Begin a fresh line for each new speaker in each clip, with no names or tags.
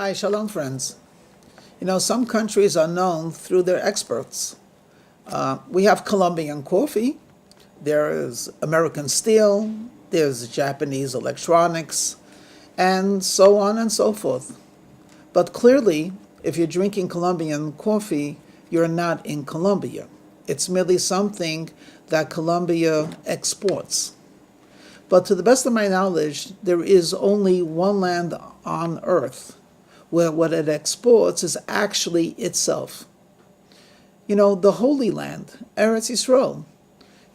Hi, shalom friends. Some countries are known through their experts. We have Colombian coffee, there is American steel, there's Japanese electronics, and so on and so forth. But clearly, if you're drinking Colombian coffee, you're not in Colombia. It's merely something that Colombia exports. But to the best of my knowledge, there is only one land on earth where what it exports is actually itself. The Holy Land, Eretz Yisrael.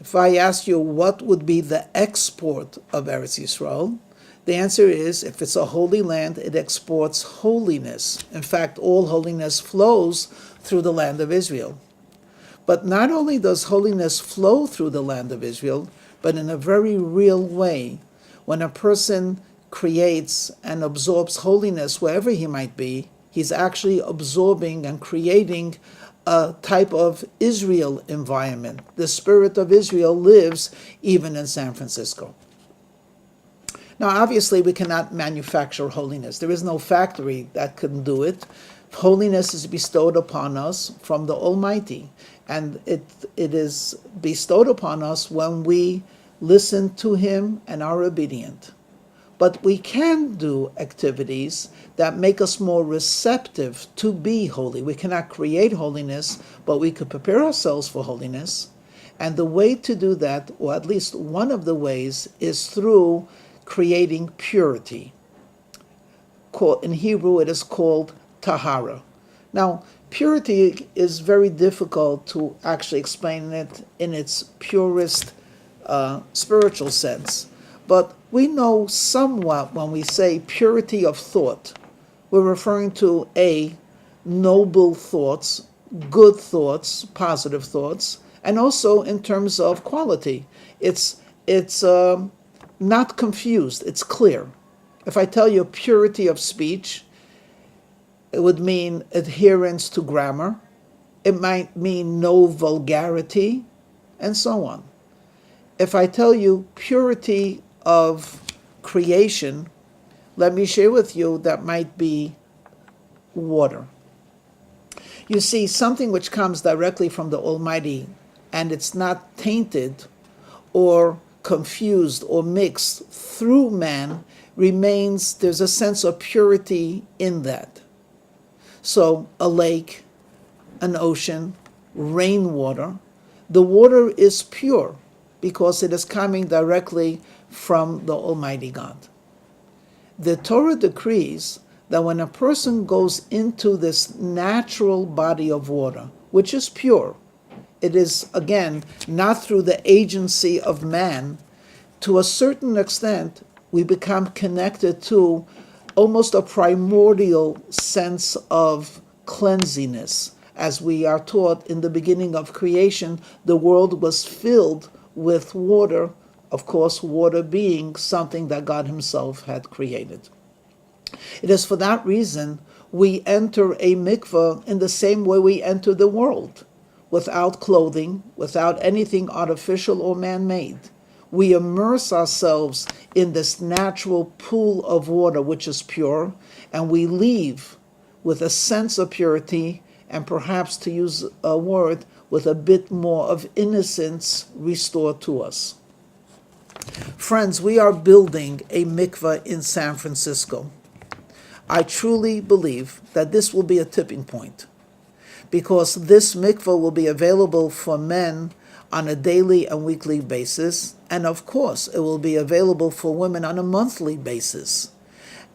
If I ask you what would be the export of Eretz Yisrael, the answer is, if it's a holy land, it exports holiness. In fact, all holiness flows through the land of Israel. But not only does holiness flow through the land of Israel, but in a very real way. When a person creates and absorbs holiness wherever he might be, he's actually absorbing and creating a type of Israel environment. The spirit of Israel lives even in San Francisco. Now, obviously, we cannot manufacture holiness. There is no factory that can do it. Holiness is bestowed upon us from the Almighty, and it is bestowed upon us when we listen to Him and are obedient. But we can do activities that make us more receptive to be holy. We cannot create holiness, but we could prepare ourselves for holiness. And the way to do that, or at least one of the ways, is through creating purity. In Hebrew, it is called tahara. Now, purity is very difficult to actually explain it in its purest spiritual sense. But we know somewhat when we say purity of thought. We're referring to noble thoughts, good thoughts, positive thoughts, and also in terms of quality. It's not confused, it's clear. If I tell you purity of speech, it would mean adherence to grammar. It might mean no vulgarity, and so on. If I tell you purity of creation, let me share with you that might be water. You see, something which comes directly from the Almighty and it's not tainted or confused or mixed through man remains, there's a sense of purity in that. So a lake, an ocean, rainwater, the water is pure because it is coming directly from the Almighty God. The Torah decrees that when a person goes into this natural body of water, which is pure, it is, again, not through the agency of man, to a certain extent, we become connected to almost a primordial sense of cleansiness. As we are taught in the beginning of creation, the world was filled with water, of course, water being something that God Himself had created. It is for that reason we enter a mikvah in the same way we enter the world, without clothing, without anything artificial or man-made. We immerse ourselves in this natural pool of water which is pure, and we leave with a sense of purity, and perhaps, to use a word, with a bit more of innocence restored to us. Friends, we are building a mikvah in San Francisco. I truly believe that this will be a tipping point, because this mikvah will be available for men on a daily and weekly basis, and of course it will be available for women on a monthly basis.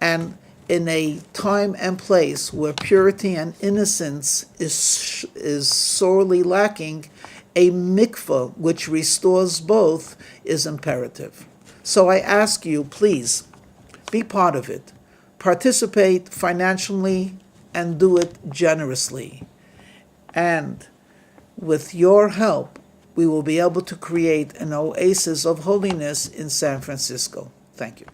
And in a time and place where purity and innocence is sorely lacking, a mikvah which restores both is imperative. So I ask you, please, be part of it. Participate financially and do it generously. And with your help, we will be able to create an oasis of holiness in San Francisco. Thank you.